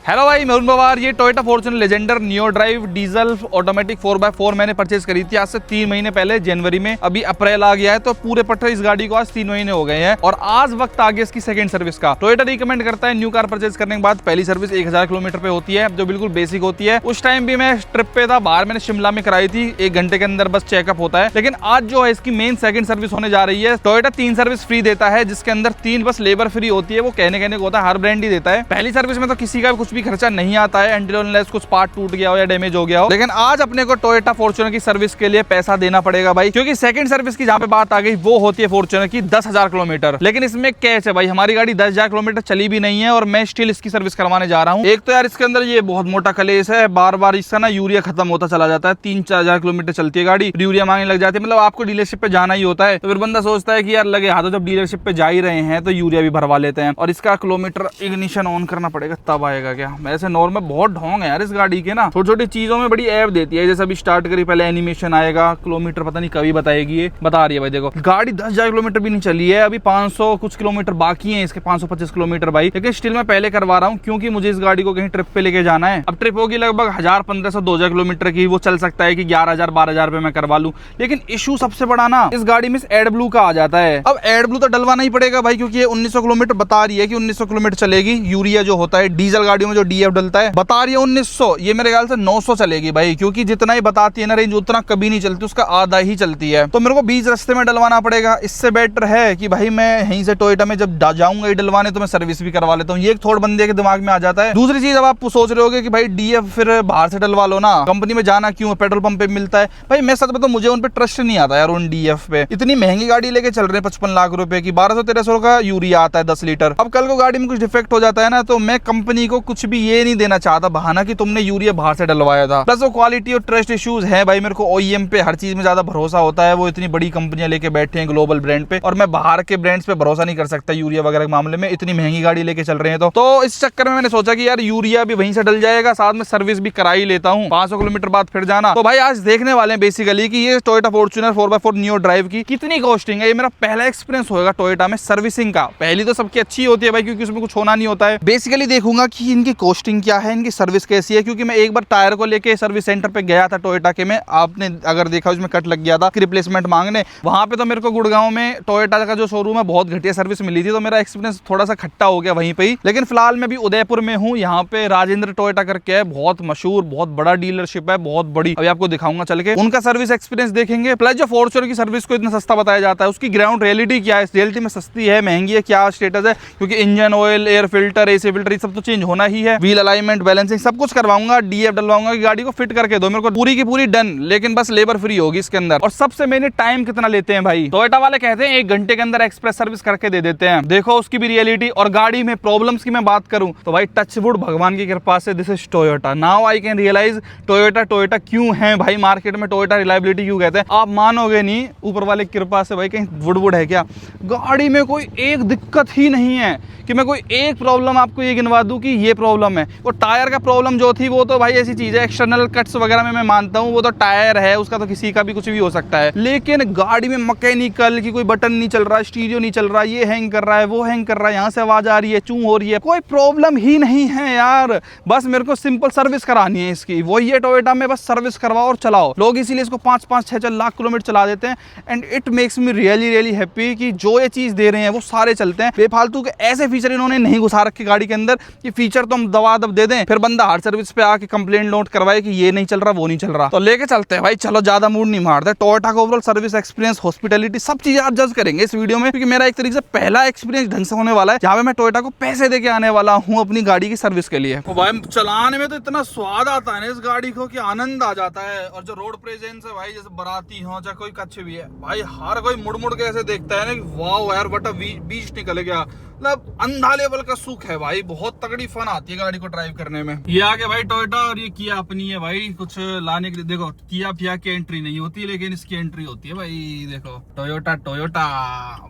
Hello भाई, मैं पवार। ये Toyota Fortuner Legender neo drive diesel automatic 4x4 मैंने परचेज करी थी आज से 3 महीने पहले जनवरी में। अभी अप्रैल आ गया है तो पूरे पट्टे इस गाड़ी को आज 3 महीने हो गए हैं और आज वक्त आ गया इसकी सेकंड सर्विस का। टोयोटा रिकमेंड करता है न्यू कार परचेज करने के बाद पहली सर्विस 1000 किलोमीटर पे होती है, जो बिल्कुल बेसिक होती है। उस टाइम भी मैं ट्रिप पे था बाहर, मैंने शिमला में कराई थी, 1 घंटे के अंदर बस चेकअप होता है। लेकिन आज जो है इसकी मेन सेकंड सर्विस होने जा रही है। टोयोटा 3 सर्विस फ्री देता है, जिसके अंदर 3 बस लेबर फ्री होती है। वो कहने को होता है, हर ब्रांड ही देता है। पहली सर्विस में तो किसी का कुछ भी खर्चा नहीं आता है until unless कुछ पार्ट टूट गया हो या डैमेज हो गया हो। लेकिन आज अपने को टोयोटा फॉर्च्यूनर की सर्विस के लिए पैसा देना पड़ेगा भाई, क्योंकि सेकंड सर्विस की जहां पे बात आ गई वो होती है फॉर्च्यूनर की 10,000 किलोमीटर। लेकिन इसमें कैच है भाई, हमारी गाड़ी 10,000 किलोमीटर चली भी नहीं है और मैं स्टिल इसकी सर्विस करवाने जा रहा हूँ। एक तो यार इसके अंदर ये बहुत मोटा कलेश है, बार बार इसका ना यूरिया खत्म होता चला जाता है। 3-4,000 किलोमीटर चलती है गाड़ी, यूरिया मांगने लग जाती है। मतलब आपको डीलरशिप पे जाना ही होता है तो फिर बंदा सोचता है कि यार लगे हाथों जब डीलरशिप पे जा ही रहे हैं तो यूरिया भी भरवा लेते हैं। और इसका किलोमीटर इग्निशन ऑन करना पड़ेगा तब आएगा क्या। वैसे नॉर्मल बहुत ढोंग है यार इस गाड़ी के ना, छोटी छोटी चीजों में बड़ी ऐप देती है। जैसे अभी स्टार्ट करी पहले एनिमेशन आएगा, किलोमीटर पता नहीं कभी बताएगी, ये बता रही है भाई। देखो गाड़ी 10,000 किलोमीटर भी नहीं चली है, अभी 500 कुछ किलोमीटर बाकी है इसके, 525 किलोमीटर भाई। लेकिन स्टिल मैं पहले करवा रहा हूँ क्योंकि मुझे इस गाड़ी को कहीं ट्रिप पे लेके जाना है। अब ट्रिप होगी लगभग 1000, 1500, 2000 किलोमीटर की, वो चल सकता है कि 11,000, 12,000 पे मैं करवा लूँ। लेकिन इशू सबसे बड़ा ना इस गाड़ी में एड ब्लू का आ जाता है। अब एड ब्लू तो डलवाना ही पड़ेगा भाई, क्योंकि ये 1900 किलोमीटर बता रही है कि 1900 किलोमीटर चलेगी। यूरिया जो होता है डीजल गाड़ियों में जो डीएफ डलता है बता रही है 1900, ये मेरे ख्याल से 900 चलेगी भाई, क्योंकि जितना ही बताती है ना रेंज उतना कभी नहीं चलती, उसका आधा ही चलती है। तो मेरे को बीच रास्ते में डलवाना पड़ेगा। इससे बेटर है कि भाई मैं यहीं से टोयोटा में जब जाऊंगा डलवाने तो मैं सर्विस भी करवा लेता हूँ। ये एक थोड़ा बंदे के दिमाग में आ जाता है। दूसरी चीज, अब आप सोच रहे होगे कि भाई डीएफ फिर बाहर से डलवा लो ना, कंपनी में जाना क्यों, पेट्रोल पंप पे मिलता है। भाई मैं सच बताऊं, मुझे उन पे ट्रस्ट नहीं आता यार, उन डीएफ पे। इतनी महंगी गाड़ी लेके चल रहे हैं 55 लाख रुपए की, 1200-1300 का यूरिया आता है 10 लीटर। अब कल को गाड़ी में कुछ डिफेक्ट हो जाता है ना, तो मैं कंपनी को कुछ भी ये नहीं देना चाहता बहाना कि तुमने यूरिया बाहर से डलवाया था। प्लस वो क्वालिटी और ट्रस्ट इश्यूज है भाई। मेरे को ओईएम पे हर चीज में ज्यादा भरोसा होता है, वो इतनी बड़ी कंपनियां लेके बैठे हैं ग्लोबल ब्रांड पे, और मैं बाहर के ब्रांड्स पे भरोसा नहीं कर सकता यूरिया वगैरह के मामले में। इतनी महंगी गाड़ी लेके चल रहे हैं तो इस चक्कर में मैंने सोचा कि यार यूरिया भी वहीं से डल जाएगा, साथ में सर्विस भी करा ही लेता हूँ, 500 किलोमीटर बाद फिर जाना। तो भाई आज देखने वाले हैं बेसिकली कि ये Toyota Fortuner 4x4 neo drive की कितनी कॉस्टिंग है। ये मेरा पहला एक्सपीरियंस होगा टोयोटा में सर्विसिंग का। पहली तो सबकी अच्छी होती है भाई, क्योंकि उसमें कुछ होना नहीं होता है। बेसिकली देखूंगा कि इनकी कॉस्टिंग क्या है, इनकी सर्विस कैसी है, क्योंकि मैं एक बार टायर को लेके सर्विस सेंटर पे गया था टोयोटा के में, आपने अगर देखा उसमें कट लग गया था रिप्लेसमेंट मांगने। वहां पे तो मेरे को गुड़गांव में टोयोटा का जो शोरूम है बहुत घटिया सर्विस मिली थी, तो मेरा एक्सपीरियंस थोड़ा सा खट्टा हो गया वहीं पे ही। लेकिन फिलहाल मैं भी उदयपुर में हूँ, यहाँ पे राजेंद्र टोयोटा करके है, बहुत मशहूर, बहुत बड़ा डीलरशिप है, बहुत बड़ी। अभी आपको दिखाऊंगा चल के, उनका सर्विस एक्सपीरियंस देखेंगे। प्लस जो फॉर्च्यूनर की सर्विस को इतना सस्ता बताया जाता है, उसकी ग्राउंड रियलिटी क्या है, रियलिटी में सस्ती है, महंगी है, क्या स्टेटस है, क्योंकि engine oil, air filter, AC filter, ये सब तो चेंज होना ही है। व्हील अलाइनमेंट, बैलेंसिंग सब कुछ करवाऊंगा, डीएफ डलवाऊंगा कि गाड़ी को फिट करके दो। मेरे को पूरी की पूरी डन, लेकिन बस लेबर फ्री होगी इसके अंदर। और सबसे मैंने टाइम कितना लेते हैं भाई, टोयोटा वाले कहते हैं 1 घंटे के अंदर एक्सप्रेस सर्विस करके दे देते हैं। देखो उसकी भी रियलिटी। और गाड़ी में प्रॉब्लम्स की मैं बात करूं तो भाई टचवुड, भगवान की कृपा से this is Toyota. Now I can realise Toyota क्यों है भाई मार्केट में, टोयोटा रिलायबिलिटी क्यों कहते हैं। आप मानोगे नहीं, ऊपर वाले की कृपा से भाई कहीं वुड है क्या। गाड़ी में कोई एक दिक्कत ही नहीं है कि मैं कोई एक प्रॉब्लम आपको ये गिनवा दूं कि ये प्रॉब्लम है। वो टायर का प्रॉब्लम जो थी वो तो भाई ऐसी चीज है, एक्सटर्नल कट्स वगैरह में मैं मानता हूँ, वो तो टायर है, उसका तो किसी का भी कुछ भी हो सकता है। लेकिन गाड़ी में मैकेनिकल की कोई बटन नहीं चल रहा, स्टीरियो नहीं चल रहा, ये हैंग कर रहा है, वो हैंग कर रहा है, यहाँ से आवाज आ रही है, चूं हो रही है, कोई प्रॉब्लम ही नहीं है यार। बस मेरे को सिंपल सर्विस करानी है इसकी, वही है टोयोटा में, बस सर्विस करवाओ और चलाओ। लोग इसीलिए इसको 5-6 लाख किलोमीटर चला देते हैं। And it makes me really happy कि जो ये चीज दे रहे हैं वो सारे चलते हैं। बेफालतू के ऐसे फीचर इन्होंने नहीं घुसा रखे गाड़ी के अंदर कि फीचर तो हम दवा दब दे दें, फिर बंदा हर सर्विस पे आके कंप्लेंट नोट करवाए कि ये नहीं चल रहा, वो नहीं चल रहा। तो लेके चलते हैं भाई, चलो ज्यादा मूड नहीं मारते। टोयोटा का ओवरऑल सर्विस एक्सपीरियंस, हॉस्पिटैलिटी, सब चीजें आप जज करेंगे इस वीडियो में, क्योंकि मेरा एक तरीके से पहला एक्सपीरियंस ढंग से होने वाला है, जहां पे मैं टोयोटा को पैसे देके आने वाला हूं अपनी गाड़ी की सर्विस के लिए। भाई चलाने में तो इतना स्वाद आता है ना इस गाड़ी को कि आनंद आ जाता है। और जो रोड प्रेजेंस है भाई, जैसे बराती हो चाहे कोई कच्छ भी है भाई, हर कोई मुड़ के ऐसे देखता है ना कि वाह यार बट बीच निकल गया। मतलब अंधा लेवल का सुख है भाई, बहुत तगड़ी फन आती है गाड़ी को ड्राइव करने में। ये आगे भाई टोयोटा, और ये किया अपनी है भाई, कुछ लाने के लिए। देखो किया फिया की एंट्री नहीं होती, लेकिन इसकी एंट्री होती है भाई। देखो टोयोटा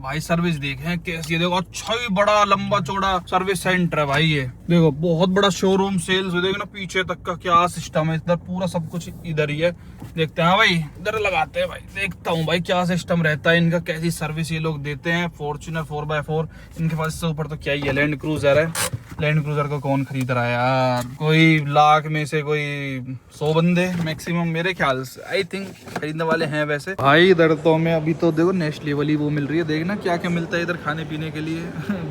भाई, सर्विस देखें कैसी है। देखो अच्छा ही बड़ा लंबा चौड़ा सर्विस सेंटर है भाई। ये देखो बहुत बड़ा शोरूम, सेल्स, देखो ना पीछे तक का क्या सिस्टम है, इधर पूरा सब कुछ इधर ही है। देखते हैं भाई, इधर लगाते हैं भाई, देखता हूँ भाई क्या सिस्टम रहता है इनका, कैसी सर्विस ये लोग देते हैं। फॉर्च्यूनर 4x4 इनके पास, इससे ऊपर तो क्या ही है, लैंड क्रूजर है। लैंड क्रूजर को कौन खरीद रहा है यार, कोई लाख में से कोई 100 बंदे मैक्सिमम मेरे ख्याल से आई थिंक खरीदने वाले हैं। वैसे भाई इधर तो हमें अभी तो देखो नेस्ले वाली वो मिल रही है, देखना क्या क्या मिलता है इधर खाने पीने के लिए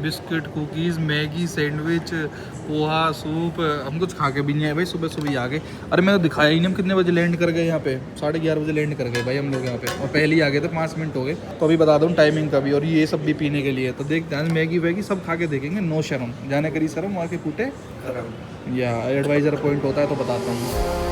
biscuit, cookies, Maggi, sandwich, poha, soup. हम कुछ खा के भी नहीं आए भाई, सुबह सुबह ही आ गए। अरे मैंने दिखाया ही नहीं हम कितने बजे लैंड कर गए यहाँ पे, 11:30 बजे लैंड कर गए भाई हम लोग यहाँ पे, और पहले ही आ गए थे, 5 मिनट हो गए। तो अभी बता दूँ टाइमिंग का भी, और ये सब भी पीने के लिए। तो देखते हैं मैगी वैगी सब खा के देखेंगे, नो शर्म, जाने करी शर्म वहाँ के कूटे या एडवाइजर पॉइंट होता है तो बताता हूँ।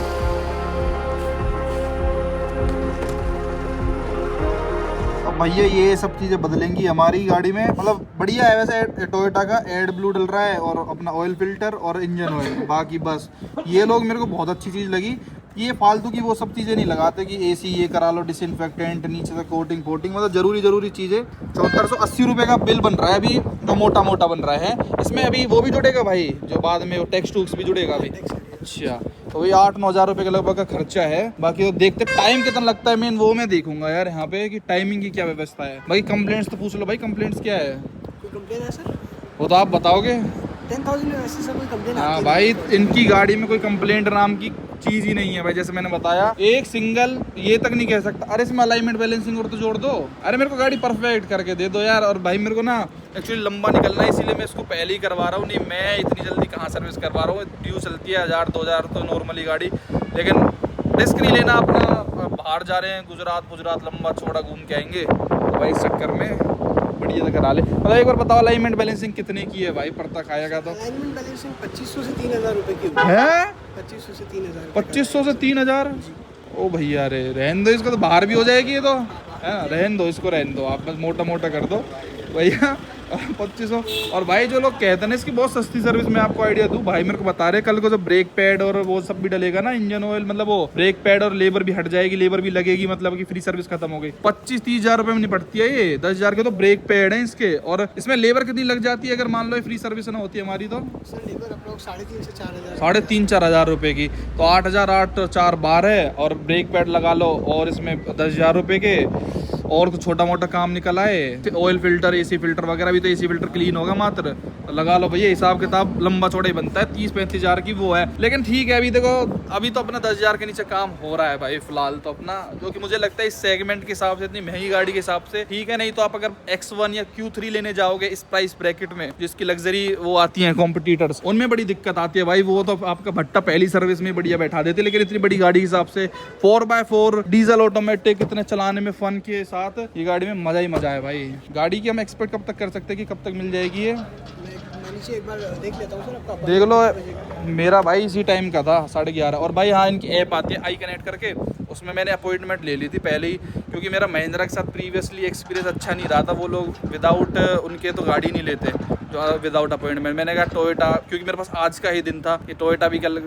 भैया ये सब चीज़ें बदलेंगी हमारी गाड़ी में, मतलब बढ़िया है वैसे। टोयोटा का एड ब्लू डल रहा है और अपना ऑयल फिल्टर और इंजन ऑयल, बाकी बस ये लोग मेरे को बहुत अच्छी चीज़ लगी। ये फालतू की वो सब चीज़ें नहीं लगाते कि एसी ये करा लो, डिसइंफेक्टेंट, नीचे से कोटिंग फोटिंग, मतलब जरूरी चीज़ें। 7480 रुपये का बिल बन रहा है अभी, जो मोटा बन रहा है। इसमें अभी वो भी जुड़ेगा भाई, जो बाद में वो टैक्स टूक्स भी जुड़ेगा अभी। अच्छा, तो वही 8-9 हज़ार रुपये के लगभग का खर्चा है। बाकी तो देखते टाइम कितना लगता है, मेन वो मैं देखूंगा यार यहाँ पे कि टाइमिंग की क्या व्यवस्था है। भाई कंप्लेंट्स तो पूछ लो भाई, कंप्लेंट्स क्या है? कोई कंप्लेन है सर? वो तो आप बताओगे। 10,000 में वैसे सब कोई कंप्लेन हाँ भाई, इनकी गाड़ी में कोई कंप्लेंट नाम की चीज़ ही नहीं है भाई। जैसे मैंने बताया, एक सिंगल ये तक नहीं कह सकता अरे इसमें अलाइनमेंट बैलेंसिंग और तो जोड़ दो। अरे मेरे को गाड़ी परफेक्ट करके दे दो यार। और भाई मेरे को ना एक्चुअली लंबा निकलना है, इसीलिए मैं इसको पहले ही करवा रहा हूँ। नहीं मैं इतनी जल्दी कहाँ सर्विस करवा रहा हूँ, ड्यू चलती है 1000-2000 तो नॉर्मली गाड़ी। लेकिन रिस्क नहीं लेना अपना, बाहर जा रहे हैं गुजरात लंबा चौड़ा घूम के आएंगे, तो भाई इस चक्कर में बढ़िया करा ले। मतलब एक बार बताओ अलाइनमेंट बैलेंसिंग कितने की है भाई, पड़ता खाएगा तो? अलाइनमेंट बैलेंसिंग 2500 से 3000 रुपए की है। 2500 से 3000, 2500 से 3000? ओ भैया रे रहन दो इसको, तो बाहर भी हो जाएगी ये तो है। रहन दो इसको, रहन दो आप, बस मोटा कर दो भैया 2500। और भाई जो लोग कहते हैं ना इसकी बहुत सस्ती सर्विस, मैं आपको आइडिया दूं भाई, मेरे को बता रहे कल को जब ब्रेक पैड और वो सब भी डलेगा ना, इंजन ऑयल, मतलब वो ब्रेक पैड और लेबर भी हट जाएगी, लेबर भी लगेगी, मतलब कि फ्री सर्विस खत्म हो गई। 25-30 हज़ार रुपए में निपटती है ये। 10 हज़ार के तो ब्रेक पैड है इसके, और इसमें लेबर कितनी लग जाती है अगर मान लो फ्री सर्विस ना होती है हमारी तो? सर लेबर अप्रोक्स 3.5 से 4000, 3.5-4 हज़ार रुपए की। तो 8,000 8 4 12 और ब्रेक पैड लगा लो, और इसमें 10 हज़ार रुपए के और कुछ छोटा मोटा काम निकल आए, ऑयल फिल्टर, एसी फिल्टर वगैरह भी, तो एसी फिल्टर क्लीन होगा मात्र, लगा लो भैया। हिसाब किताब लंबा चौड़ा ही बनता है, 30-35 हज़ार की वो है। लेकिन ठीक है, अभी देखो अभी तो अपना 10 हज़ार के नीचे काम हो रहा है भाई फिलहाल तो अपना, जो कि मुझे लगता है इस सेगमेंट के हिसाब से, इतनी महंगी गाड़ी के हिसाब से ठीक है। नहीं तो आप अगर X1 या Q3 लेने जाओगे इस प्राइस ब्रैकेट में, जिसकी लग्जरी वो आती है कॉम्पिटिटर्स, उनमें बड़ी दिक्कत आती है भाई। वो तो आपका भट्टा पहली सर्विस में बढ़िया बैठा देते, लेकिन इतनी बड़ी गाड़ी के हिसाब से 4x4 डीजल ऑटोमेटिक, इतने चलाने में फन के साथ ये गाड़ी में मजा ही मजा है भाई। गाड़ी की हम एक्सपेक्ट कब तक कर सकते हैं कि कब तक मिल जाएगी ये? मैं नीचे एक बार देख लेता हूं सर आपका। देख लो, मेरा भाई इसी टाइम का था 11:30। और भाई हाँ, इनकी ऐप आती है आई कनेक्ट करके, उसमें मैंने अपॉइंटमेंट ले ली थी पहले ही, क्योंकि मेरा महिंद्रा के साथ प्रीवियसली एक्सपीरियंस अच्छा नहीं रहा था। वो लोग विदाउट उनके तो गाड़ी नहीं लेते, जो विदाउट अपॉइंटमेंट। मैंने कहा टोयोटा, क्योंकि मेरे पास आज का ही दिन था कि टोयोटा भी कल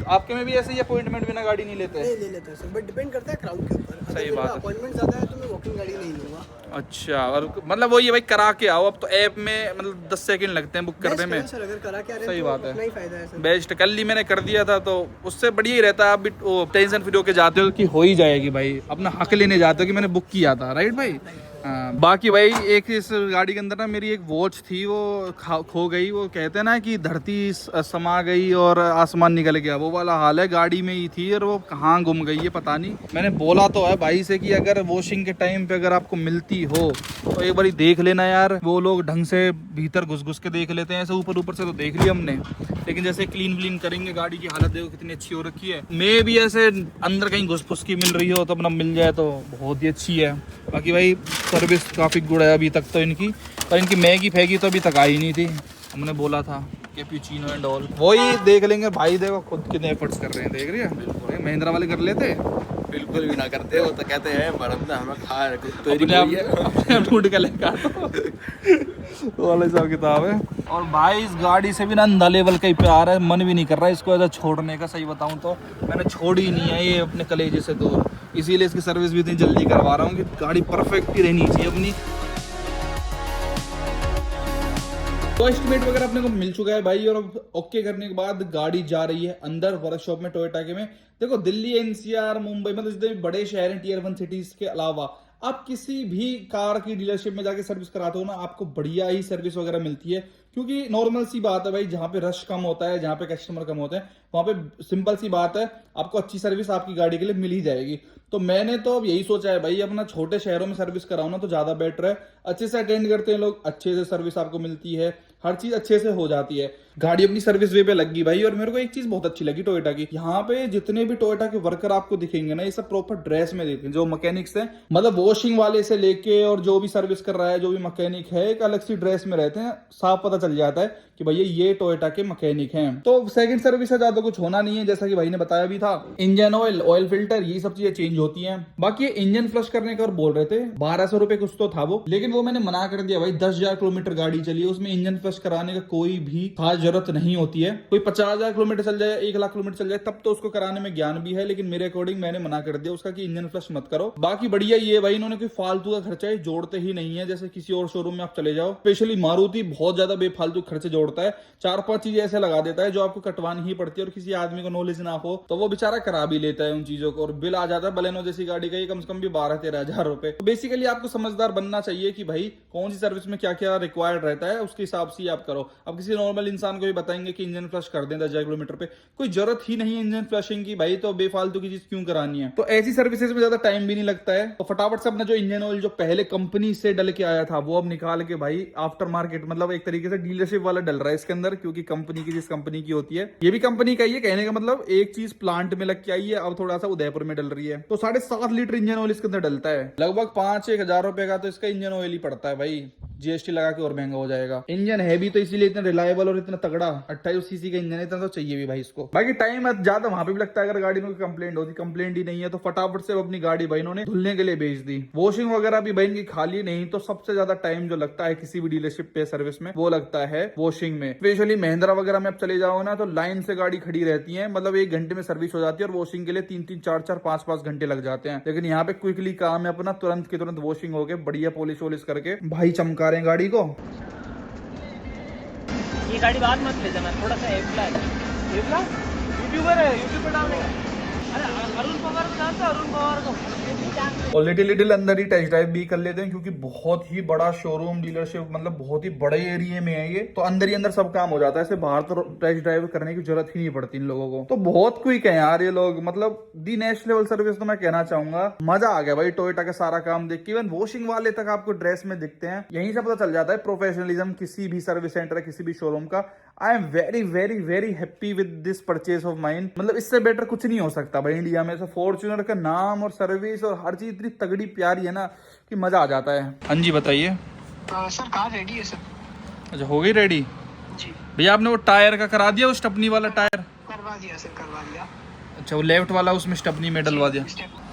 आपके में भी ऐसे ही अपॉइंटमेंट बिना गाड़ी नहीं लेते? ले लेते हैं सर, बट डिपेंड करता है क्राउड के ऊपर। सही बात है। अपॉइंटमेंट ज़्यादा है तो मैं वॉकिंग गाड़ी नहीं लूँगा। अच्छा, और मतलब वो ये भाई करा के आओ। अब तो ऐप में मतलब 10 सेकंड लगते हैं बुक करने में। सर अगर करा के आ रहे हैं सही तो बात है, उतना ही फायदा है सर। बेस्ट। कल ही मैंने कर दिया था तो उससे बढ़िया ही रहता है। आप भी टेंशन फ्री होके जाते हो कि हो ही जाएगी भाई, अपना हक लेने जाते हो कि मैंने बुक किया था, राइट भाई? हाँ। बाकी भाई एक इस गाड़ी के अंदर ना मेरी एक वॉच थी, वो खो गई। वो कहते हैं ना कि धरती समा गई और आसमान निकल गया, वो वाला हाल है। गाड़ी में ही थी और वो कहाँ गुम गई है पता नहीं। मैंने बोला तो है भाई से कि अगर वॉशिंग के टाइम पे अगर आपको मिलती हो तो एक बार देख लेना यार। वो लोग ढंग से भीतर घुस के देख लेते हैं, ऐसे ऊपर से तो देख लिया हमने, लेकिन जैसे क्लीन व्लीन करेंगे, गाड़ी की हालत देखो कितनी अच्छी हो रखी है। मैं भी ऐसे अंदर कहीं घुस फुस की मिल रही हो तो अपना मिल जाए तो बहुत ही अच्छी है। बाकी भाई सर्विस काफ़ी गुड है अभी तक तो इनकी, पर इनकी मैगी फैगी तो अभी तक आई नहीं थी। हमने बोला था कैपुचिनो एंड ऑल, वही देख लेंगे भाई। देखो खुद कितने एफर्ट्स कर रहे हैं, देख रही है? महिंद्रा वाले कर लेते? बिल्कुल भी ना करते हो तो कहते हैं बरंदा हमें खा अपने ढूंढ के लेकर तो वाला हिसाब किताब है। और भाई इस गाड़ी से भी ना अंधा लेवल का ही प्यार है, मन भी नहीं कर रहा है इसको ऐसा छोड़ने का। सही बताऊं तो मैंने छोड़ी ही नहीं है ये अपने कलेजे से दूर, इसीलिए इसकी सर्विस भी इतनी जल्दी करवा रहा हूँ कि गाड़ी परफेक्ट ही रहनी चाहिए अपनी। तो एस्टिमेट वगैरह अपने को मिल चुका है भाई, और ओके करने के बाद गाड़ी जा रही है अंदर वर्कशॉप में टोयोटा के में। देखो दिल्ली, एनसीआर, मुंबई, मतलब जितने भी बड़े शहर हैं टियर 1 सिटीज के अलावा, आप किसी भी कार की डीलरशिप में जाके सर्विस कराते हो ना, आपको बढ़िया ही सर्विस वगैरह मिलती है, क्योंकि नॉर्मल सी बात है भाई, जहाँ पे रश कम होता है, जहाँ पे कस्टमर कम होते हैं, वहां पे सिंपल सी बात है, आपको अच्छी सर्विस आपकी गाड़ी के लिए मिल ही जाएगी। तो मैंने तो अब यही सोचा है भाई, अपना छोटे शहरों में सर्विस कराओ ना तो ज्यादा बेटर है। अच्छे से अटेंड करते हैं लोग, अच्छे से सर्विस आपको मिलती है, हर चीज अच्छे से हो जाती है। गाड़ी अपनी सर्विस वे पे लगी भाई। और मेरे को एक चीज बहुत अच्छी लगी टोयोटा की, यहाँ पे जितने भी टोयोटा के वर्कर आपको दिखेंगे ना, ये सब प्रॉपर ड्रेस में दिखेंगे। जो मैकेनिक्स हैं, मतलब वॉशिंग वाले से लेके और जो भी सर्विस कर रहा है, जो भी मैकेनिक है, एक अलग सी ड्रेस में रहते हैं, साफ पता चल जाता है कि भैया ये टोयोटा के मैकेनिक हैं। तो सेकंड सर्विस से ज्यादा कुछ होना नहीं है, जैसा कि भाई ने बताया भी था। इंजन ऑयल, ऑयल फिल्टर, ये सब चीजें चेंज होती हैं। बाकी इंजन फ्लश करने का और बोल रहे थे 1200 रुपए कुछ तो था वो, लेकिन वो मैंने मना कर दिया भाई। 10,000 किलोमीटर गाड़ी चली है, उसमें इंजन फ्लश कराने का कोई भी खास जरूरत नहीं होती है। कोई 50,000 किलोमीटर चल जाए, 1,00,000 किलोमीटर चल जाए, तब तो उसको कराने में ज्ञान भी है, लेकिन मेरे अकॉर्डिंग मैंने मना कर दिया उसका कि इंजन फ्लश मत करो। बाकी बढ़िया ये भाई, इन्होंने कोई फालतू का खर्चा है जोड़ते ही नहीं है, जैसे किसी और शोरूम में आप चले जाओ, स्पेशली मारुति बहुत ज्यादा बेफालतू खर्चे जोड़ता है। 4-5 चीजें ऐसे लगा देता है जो आपको कटवानी ही पड़ती है, और किसी आदमी को नॉलेज ना हो तो वो बेचारा करा भी लेता है उन चीजों को, और बिल आ जाता है बलेनो जैसी गाड़ी का, ये कम से कम भी 12-13 हजार रुपए। तो बेसिकली आपको समझदार बनना चाहिए कि भाई कौन सी सर्विस में क्या क्या रिक्वायर्ड रहता है, उसके हिसाब से आप करो। अब किसी नॉर्मल इंसान को भी बताएंगे कि इंजन फ्लश कर दें 10,000 किलोमीटर पे, कोई जरूरत ही नहीं है इंजन फ्लशिंग की भाई, तो बेफालतू की चीज क्यों करानी है। तो ऐसी सर्विसेज में ज्यादा टाइम भी नहीं लगता है। तो फटाफट से अपना जो इंजन ऑयल जो पहले कंपनी से डल के आया था, वो अब निकाल के भाई आफ्टर मार्केट, मतलब एक तरीके से डीलरशिप वाला डल रहा है इसके अंदर, क्योंकि कंपनी की जिस कंपनी की होती है, ये भी कंपनी का ही है। कहने का मतलब एक चीज प्लांट में लग के आई है, अब थोड़ा सा उदयपुर में डल रही है। तो 7.5 लीटर इंजन ऑयल इसके अंदर डलता है, लगभग 5-1 हजार रुपए का तो इसका इंजन ऑयल ही पड़ता है भाई। जीएसटी लगा के और महंगा हो जाएगा। इंजन है भी तो इसीलिए इतना रिलायबल और इतना तगड़ा, 28 सीसी का इंजन है, इतना तो चाहिए भी भाई इसको। बाकी टाइम ज्यादा वहां पे भी लगता है अगर गाड़ी में कोई कंप्लेंट होती, कंप्लेंट ही नहीं है तो फटाफट से अपनी गाड़ी भाई इन्होंने धुलने के लिए भेज दी। वॉशिंग वगैरह भी भाई इनकी खाली नहीं, तो सबसे ज्यादा टाइम जो लगता है किसी भी डीलरशिप पे सर्विस में, वो लगता है वॉशिंग में। स्पेशली महिंद्रा वगैरह में आप चले जाओ ना, तो लाइन से गाड़ी खड़ी रहती है, मतलब 1 घंटे में सर्विस हो जाती है, और वॉशिंग के लिए 3-3, 4-4, 5-5 घंटे लग जाते हैं। लेकिन यहाँ पे क्विकली काम है अपना, तुरंत की तुरंत वॉशिंग हो गए, बढ़िया पॉलिश वॉलिश करके भाई चमका रहे हैं गाड़ी को। ये गाड़ी बाद मत ले जाना, थोड़ा सा एवला यूट्यूबर है, यूट्यूब पे डालने का। अरे अरुण पवार को जानते हो? अरुण पवार को और लिटिल अंदर ही टेस्ट ड्राइव भी कर लेते हैं, क्योंकि बहुत ही बड़ा शोरूम डीलरशिप, मतलब बहुत ही बड़े एरिया में है ये, तो अंदर ही अंदर सब काम हो जाता है। ऐसे बाहर तो टेस्ट ड्राइव करने की जरूरत ही नहीं पड़ती इन लोगों को। तो बहुत क्विक है यार ये लोग, मतलब दी नेक्स्ट लेवल सर्विस तो मैं कहना चाहूंगा। मजा आ गया भाई टोयोटा का सारा काम देख के। इवन वॉशिंग वाले तक आपको ड्रेस में दिखते हैं, यहीं से पता चल जाता है प्रोफेशनलिज्म किसी भी सर्विस सेंटर है, किसी भी शोरूम का। I am very very very happy with this purchase of mine. मतलब इससे बेटर कुछ नहीं हो सकता भाई इंडिया में। फॉर्च्यूनर का नाम और सर्विस और हर चीज इतनी तगड़ी प्यारी है ना कि मजा आ जाता है। हाँ जी बताइए। सर कार रेडी है सर। अच्छा हो गई रेडी जी भैया। आपने वो टायर का करा दिया, वो स्टपनी वाला टायर? करवा दिया सर, करवा दिया। अच्छा वो लेफ्ट वाला उसमें स्टपनी में डलवा दिया?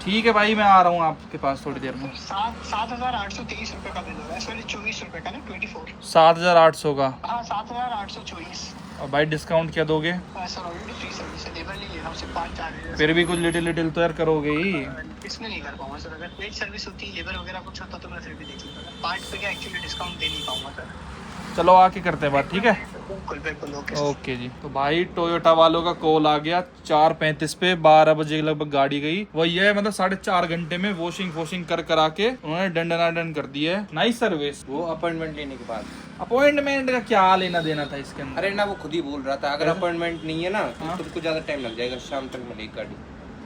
ठीक है भाई, मैं आ रहा हूँ आपके पास थोड़ी देर में। 7,823 रुपए का बिल हो रहा है, सॉरी 24 रुपए का ना, 24। 7,800 का? हाँ 7,824। और भाई डिस्काउंट क्या दोगे? सर ऑलरेडी फ्री सर्विस है, लेबर नहीं ले रहा हूँ, सिर्फ 5 चार्ज है। फिर भी कुछ लिटिल तो यार करोगे ही। इसमें नहीं कर पाऊंगा सर, अगर पेड सर्विस होती, लेबर वगैरह कुछ होता तो मैं फिर भी देख लूँगा। 5 पे का एक्चुअली डिस्काउंट दे नहीं पाऊंगा सर। चलो आके करते हैं बात, ठीक है? बिल्कुल बिल्कुल, ओके ओके जी। तो भाई टोयोटा वालों का कॉल आ गया 4:35 पे, 12 बजे लगभग गाड़ी गई। वही है, मतलब 4.5 घंटे में वॉशिंग कर करा के उन्होंने डंडनाडन कर दिया है। Nice service. वो अपॉइंटमेंट लेने के बाद। अपॉइंटमेंट का क्या लेना देना था इसके अंदर? अरे ना वो खुद ही बोल रहा था, अगर अपॉइंटमेंट नहीं है ना तो तुमको ज्यादा टाइम लग जाएगा, शाम तक मिलेगी गाड़ी।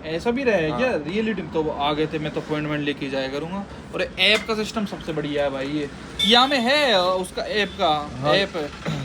ऐसा भी रहे क्या? रियलिटी तो वो आ गए थे, मैं तो अपॉइंटमेंट लेके जाया करूंगा। और ऐप का सिस्टम सबसे बढ़िया है भाई। ये किया में है उसका ऐप का, ऐप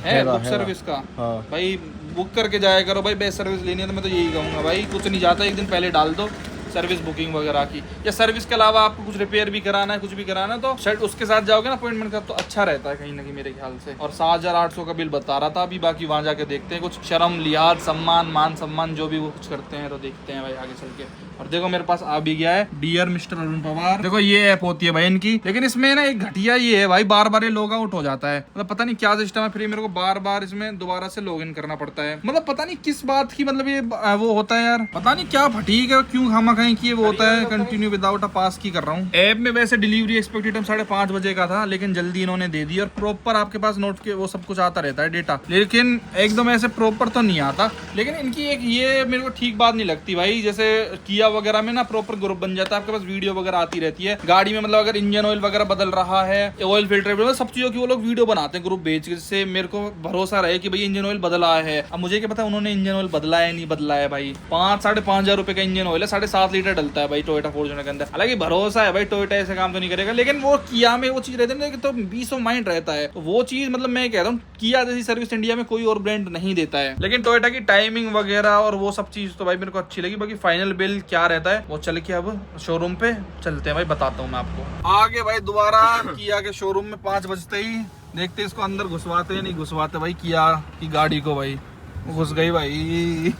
है बुक सर्विस का। भाई बुक करके जाया करो भाई। बेस्ट सर्विस लेनी है तो मैं तो यही कहूँगा भाई, कुछ नहीं जाता, एक दिन पहले डाल दो सर्विस बुकिंग वगैरह की, या सर्विस के अलावा आपको कुछ रिपेयर भी कराना है, कुछ भी कराना है, तो शायद उसके साथ जाओगे ना अपॉइंटमेंट का, तो अच्छा रहता है कहीं ना कहीं मेरे ख्याल से। और 7,800 का बिल बता रहा था अभी। बाकी वहाँ जाके देखते हैं, कुछ शर्म लिहाज सम्मान मान सम्मान जो भी वो कुछ करते हैं, तो देखते हैं भाई आगे चल के। और देखो मेरे पास आ भी गया है डियर मिस्टर अरुण पवार। देखो ये ऐप होती है भाई इनकी, लेकिन इसमें ना एक घटिया ये है भाई, बार बार ये लॉग आउट हो जाता है। मतलब पता नहीं क्या सिस्टम है, फिर मेरे को बार बार इसमें दोबारा से लॉग इन करना पड़ता है। मतलब पता नहीं किस बात की, मतलब ये वो होता है यार, पता नहीं क्या फटीक है, क्यों खामा खाई की वो होता है। कंटिन्यू विदाउट अ पास की कर रहा हूँ। ऐप में वैसे डिलीवरी एक्सपेक्टेड टाइम 5:30 बजे का था, लेकिन जल्दी इन्होंने दे दी। और प्रॉपर आपके पास नोट के वो सब कुछ आता रहता है डेटा, लेकिन एकदम ऐसे प्रॉपर तो नहीं आता। लेकिन इनकी एक ये मेरे को ठीक बात नहीं लगती भाई, जैसे किया वगैरह में ना प्रॉपर ग्रुप बन जाता है, आपके पास वीडियो वगैरह आती रहती है गाड़ी में, मतलब अगर इंजन ऑयल वगैरह बदल रहा है, ऑयल फिल्टर, सब चीजों की वो लोग वीडियो बनाते हैं ग्रुप भेज के, जिससे मेरे को भरोसा रहे कि भाई इंजन ऑयल बदला है। अब मुझे क्या पता उन्होंने इंजन ऑयल बदला है नहीं बदला है भाई। 5,500 रुपए का इंजन ऑयल है, 7.5 लीटर डलता है भाई टोयोटा फॉर्च्यूनर के अंदर। हालांकि भरोसा है भाई टोयोटा ऐसे काम तो नहीं करेगा, लेकिन वो किया में वो चीज रहती है तो पीस ऑफ माइंड रहता है, तो वो चीज मतलब मैं कह रहा हूँ किया जैसी सर्विस इंडिया में कोई और ब्रांड नहीं देता है। लेकिन टोयोटा की टाइमिंग वगैरह और वो सब चीज तो भाई मेरे को अच्छी लगी। बाकी फाइनल बिल क्या रहता है वो चल के अब शोरूम पे चलते हैं भाई, बताता हूँ मैं आपको। आगे भाई दोबारा किया के शोरूम में 5 बजते ही देखते इसको अंदर घुसवाते हैं नहीं घुसवाते भाई किया की गाड़ी को। भाई घुस गई भाई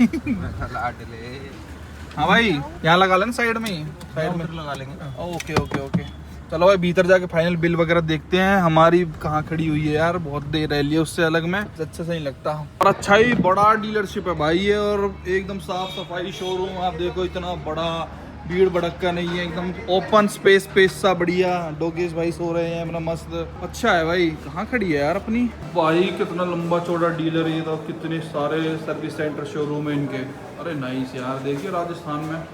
हाँ भाई यहाँ लगा लेना साइड में ही, साइड में लगा लेंगे। ओके ओके ओके चलो भाई भीतर जाके फाइनल बिल वगैरह देखते हैं। हमारी कहाँ खड़ी हुई है यार, बहुत देर रह ली है उससे अलग में, अच्छा सही लगता। और अच्छा ही बड़ा डीलरशिप है भाई ये, और एकदम साफ सफाई शोरूम। आप देखो इतना बड़ा, भीड़ भड़का नहीं है, एकदम ओपन स्पेस सा बढ़िया। डॉगीज भाई सो रहे हैं अपना मस्त, अच्छा है भाई। कहाँ खड़ी है यार अपनी भाई, कितना लंबा चौड़ा डीलर है ये तो, कितने सारे सर्विस सेंटर शोरूम है इनके। अरे नाइस यार, देखिए राजस्थान में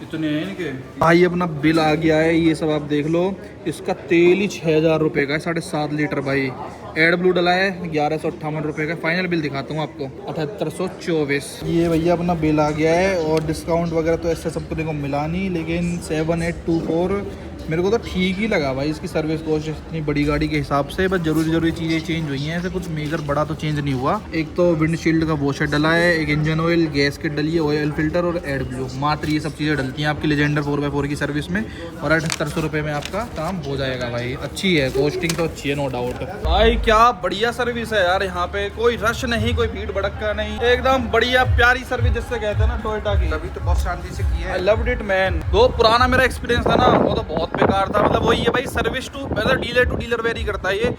इतने हैं इनके। भाई अपना बिल आ गया है, ये सब आप देख लो। इसका तेल ही 6,000 रुपये का है, 7.5 लीटर भाई। एड ब्लू डला है 1158 रुपये का। फाइनल बिल दिखाता हूँ आपको 7824। ये भैया अपना बिल आ गया है, और डिस्काउंट वगैरह तो ऐसे सबको देखो मिला नहीं, लेकिन 7824 मेरे को तो ठीक ही लगा भाई। इसकी सर्विस कॉस्ट इतनी बड़ी गाड़ी के हिसाब से, बस जरूरी चीज़ें चेंज हुई हैं, ऐसे कुछ मेजर बड़ा तो चेंज नहीं हुआ। एक तो विंडशील्ड का वॉशर डला है, एक इंजन ऑयल, गैस किट डली है, ऑयल फिल्टर और एड ब्लू, मात्र ये सब चीज़ें डलती हैं आपकी लेजेंडर 4x4 की सर्विस में। और 7800 रुपये में आपका काम हो जाएगा भाई। अच्छी है, कॉस्टिंग तो अच्छी है नो डाउट। भाई क्या बढ़िया सर्विस है यार, यहाँ पे कोई रश नहीं, कोई भीड़ भड़का नहीं, एकदम बढ़िया प्यारी सर्विस जिससे कहते हैं ना टोयोटा की। अभी तो बहुत शांति से की है। I loved it man. वो पुराना मेरा एक्सपीरियंस था ना, वो तो बहुत बेकार था। मतलब वही है भाई, सर्विस टू डीलर वेरी करता है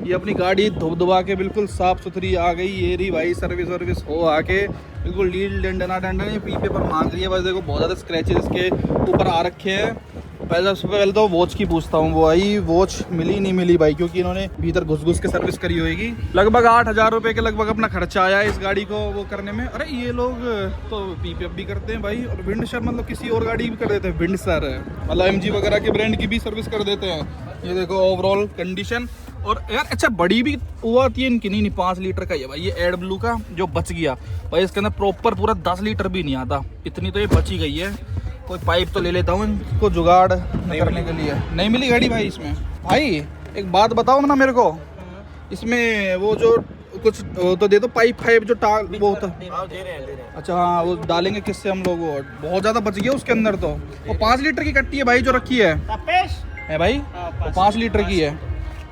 ये अपनी गाड़ी धो धुआ के बिल्कुल साफ सुथरी आ गई। ये रही भाई सर्विस हो आके बिल्कुल डील डंडना नहीं, पीपे पर मांग रही है। बस देखो बहुत ज़्यादा स्क्रैचेस इसके ऊपर आ रखे हैं। पहले तो वॉच की पूछता हूँ, वो आई वॉच मिली नहीं मिली भाई, क्योंकि इन्होंने भीतर घुस के सर्विस करी होगी। लगभग 8,000 रुपये के लगभग अपना खर्चा आया है इस गाड़ी को वो करने में। अरे ये लोग तो पीपीएफ भी करते हैं भाई, और विंडसर मतलब किसी और गाड़ी भी कर देते हैं। विंडसर मतलब एमजी वगैरह के ब्रांड की भी सर्विस कर देते हैं। ये देखो ओवरऑल कंडीशन। और यार अच्छा बड़ी भी हुआ थी इनकी, नहीं 5 लीटर का ही है भाई। ये एड ब्लू का जो बच गया भाई, इसके अंदर प्रॉपर पूरा 10 लीटर भी नहीं आता, इतनी तो ये बची गई है। कोई पाइप तो ले लेता हूँ इनको जुगाड़ नहीं करने के लिए। नहीं मिली गाड़ी भाई इसमें। भाई एक बात बताओ ना मेरे को, इसमें वो जो कुछ वो तो दे दो, पाइप जो वो होता है। अच्छा हाँ, वो डालेंगे किससे हम लोग, वो बहुत ज़्यादा बच गया उसके अंदर। तो वो 5 लीटर की कट्टी है भाई जो रखी है भाई, वो 5 लीटर की है।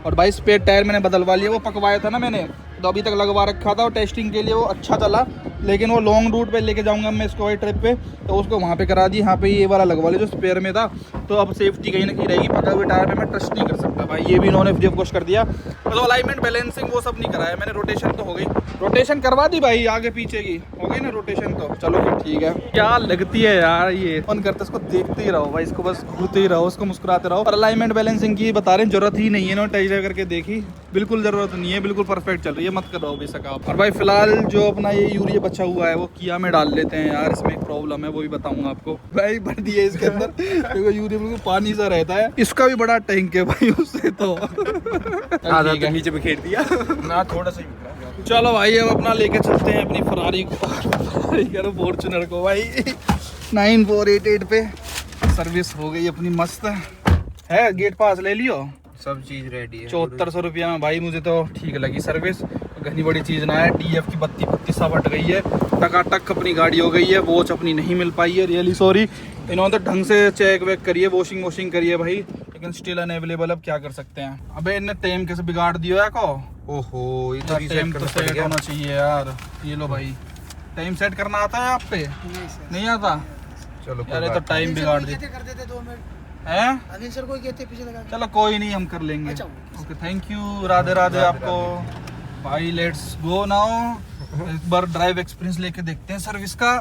और भाई स्पेयर टायर मैंने बदलवा लिया, वो पकवाया था ना मैंने, तो अभी तक लगवा रखा था। और टेस्टिंग के लिए वो अच्छा चला, लेकिन वो लॉन्ग रूट पे लेके जाऊंगा मैं इसको वाई ट्रिप पे, तो उसको वहाँ पे करा दी। यहाँ पे ये वाला लगवा लिया जो स्पेयर में था, तो अब सेफ्टी कहीं ना कहीं रहेगी। पका हुए टायर पे मैं ट्रस्ट नहीं कर सकता भाई, ये भी इन्होंने फ्री ऑफ कॉस्ट कर दिया। तो अलाइनमेंट बैलेंसिंग वो सब नहीं कराया मैंने। रोटेशन तो हो गई, रोटेशन करवा दी भाई आगे पीछे की, हो गई ना रोटेशन, तो चलो फिर ठीक है। क्या लगती है यार ये, मन करता है इसको देखते ही रहो भाई, इसको बस घूरते ही रहो, उसको मुस्कुराते रहो। और अलाइनमेंट बैलेंसिंग की बता रहे हैं जरूरत ही नहीं है, इन्होंने टेस्ट ड्राइव करके देखी, बिल्कुल जरूरत नहीं है, बिल्कुल परफेक्ट चल रही है, मत करो बेशक आप। और भाई फिलहाल जो अपना ये यूरिया बचा हुआ है वो किया में डाल लेते हैं यार, इसमें एक प्रॉब्लम है वो भी बताऊंगा आपको। भाई भर दिए इसके अंदर देखो, यूरिया बिल्कुल पानी सा रहता है। इसका भी बड़ा टैंक है भाई, उससे तो आधा तो नीचे बिखेर दिया ना, थोड़ा सा ही। चलो भाई अब अपना लेके चलते हैं अपनी फरारी को, फॉर्च्यूनर को भाई। 9488 पे सर्विस हो गई अपनी, मस्त है। गेट पास ले लियो, सब चीज रेडी है। 7400 रुपया में भाई मुझे तो ठीक लगी सर्विस, घनी बड़ी चीज़ ना है। डीएफ की बत्ती सा फट गई है, टकाटक अपनी गाड़ी हो गई है। वॉच अपनी नहीं मिल पाई है, रियली सॉरी। इन्होंने तो ढंग से चेक वेक करिए, वॉशिंग करिए भाई, लेकिन स्टिल अनअवेलेबल। अब क्या कर सकते हैं। अबे इन्हें टाइम कैसे बिगाड़ दिया है को। ओहो, ये तो टाइम तो सेट होना चाहिए यार। ये लो भाई, टाइम सेट करना आता है आप पे? नहीं आता। चलो यार तो टाइम बिगाड़ दी है। अनिल सर को कहते पीछे लगा। चलो कोई नहीं, हम कर लेंगे। Okay thank you, Radhe Radhe आपको भाई। लेट्स गो नाउ, एक बार ड्राइव एक्सपीरियंस लेके देखते हैं सर्विस का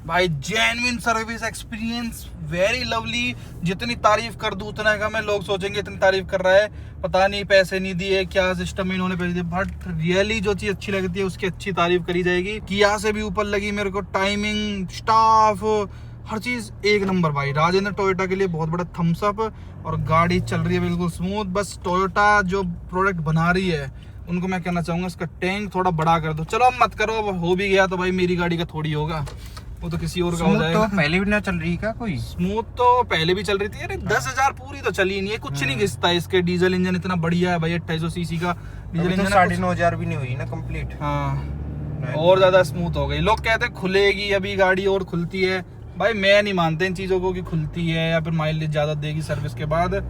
भाई। Genuine service experience, very lovely. जितनी तारीफ कर दूं उतना कम है। लोग सोचेंगे इतनी तारीफ कर रहा है, पता नहीं पैसे नहीं दिए, क्या सिस्टम में इन्होंने पैसे दिए। बट रियली जो चीज़ अच्छी लगती है उसकी अच्छी तारीफ करी जाएगी। किया से भी ऊपर लगी मेरे को टाइमिंग, स्टाफ, हर चीज एक नंबर भाई। राजेंद्र टोयोटा के लिए बहुत बड़ा थम्स अप। और गाड़ी चल रही है बिल्कुल स्मूथ। बस टोयोटा जो प्रोडक्ट बना रही है उनको मैं कहना चाहूंगा इसका टैंक थोड़ा बड़ा कर दो। चलो अब मत करो, अब हो भी गया तो भाई मेरी गाड़ी का थोड़ी होगा, वो तो किसी और का हो जाएगा। तो पहले भी ना चल रही क्या कोई? स्मूथ तो पहले भी चल रही थी। अरे 10,000 पूरी तो चली नहीं है, कुछ नहीं घिसता है इसके। डीजल इंजन इतना बढ़िया है भाई, 2800 सीसी का डीजल इंजन। 9,500 भी नहीं हुई ना कंप्लीट। हाँ, और ज्यादा स्मूथ हो गई। लोग कहते हैं खुलेगी अभी गाड़ी और खुलती है, भाई मैं नहीं मानते इन चीजों को कि खुलती है या फिर माइलेज ज्यादा देगी सर्विस के बाद।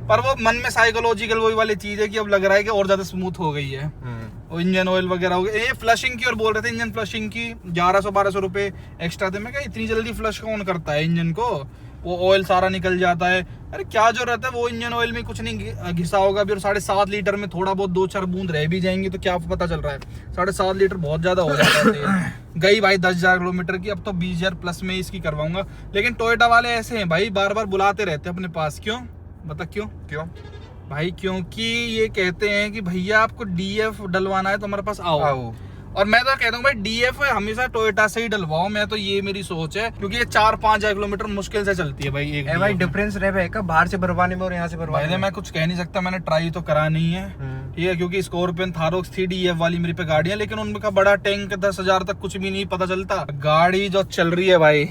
पर वो मन में साइकोलॉजिकल वही वाली चीज है कि अब लग रहा है कि और ज्यादा स्मूथ हो गई है। और इंजन ऑयल वगैरह हो गया। ये फ्लशिंग की और बोल रहे थे, इंजन फ्लशिंग की 1100-1200 रुपए एक्स्ट्रा थे। मैं क्या इतनी जल्दी फ्लश कौन करता है इंजन को, वो ऑयल सारा निकल जाता है। अरे क्या जो रहता है वो इंजन ऑयल में कुछ नहीं घिसा होगा भी। और 7.5 लीटर में थोड़ा बहुत 2-4 बूंद रह भी जाएंगी तो क्या पता चल रहा है। 7.5 लीटर बहुत ज्यादा हो जाता है। गई भाई 10,000 किलोमीटर की, अब तो 20,000 प्लस में इसकी करवाऊंगा। लेकिन टोयोटा वाले ऐसे हैं भाई, बार बार बुलाते रहते हैं अपने पास। क्यों बता क्यों भाई? क्योंकि ये कहते हैं कि भैया आपको डीएफ डलवाना है तो हमारे पास आओ। और मैं तो कहता हूँ भाई डीएफ हमेशा टोयोटा से ही डलवाओ। मैं तो ये मेरी सोच है, क्योंकि ये 4-5 किलोमीटर मुश्किल से चलती है भाई। एक भाई डिफरेंस रहेगा बाहर से भरवाने में और यहाँ से भरवाने में। मैं कुछ कह नहीं सकता, मैंने ट्राई तो करा नहीं है, ठीक है। क्योंकि स्कॉर्पियन थारोक्स थी डीएफ वाली मेरे पे गाड़ियां, लेकिन उनका बड़ा टैंक 10,000 तक कुछ भी नहीं पता चलता। गाड़ी जो चल रही है भाई,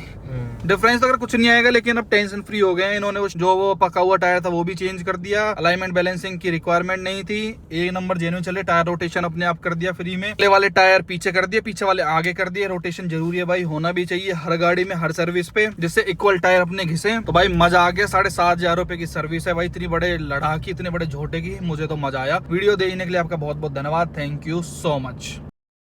डिफरेंस तो अगर कुछ नहीं आएगा, लेकिन अब टेंशन फ्री हो गए। इन्होंने जो वो पका हुआ टायर था वो भी चेंज कर दिया। अलाइनमेंट बैलेंसिंग की रिक्वायरमेंट नहीं थी। एक नंबर जेन्युइन चले। टायर रोटेशन अपने आप कर दिया फ्री में। अगले वाले टायर पीछे कर दिए, पीछे वाले आगे कर दिए। रोटेशन जरूरी है भाई, होना भी चाहिए हर गाड़ी में, हर सर्विस पे, जिससे इक्वल टायर अपने घिसे। तो भाई मजा आ गया। 7,500 रुपए की सर्विस है भाई, इतनी बड़े लड़ाकी, इतने बड़े झोटे की। मुझे तो मजा आया। वीडियो देखने के लिए आपका बहुत बहुत धन्यवाद। Thank you so much.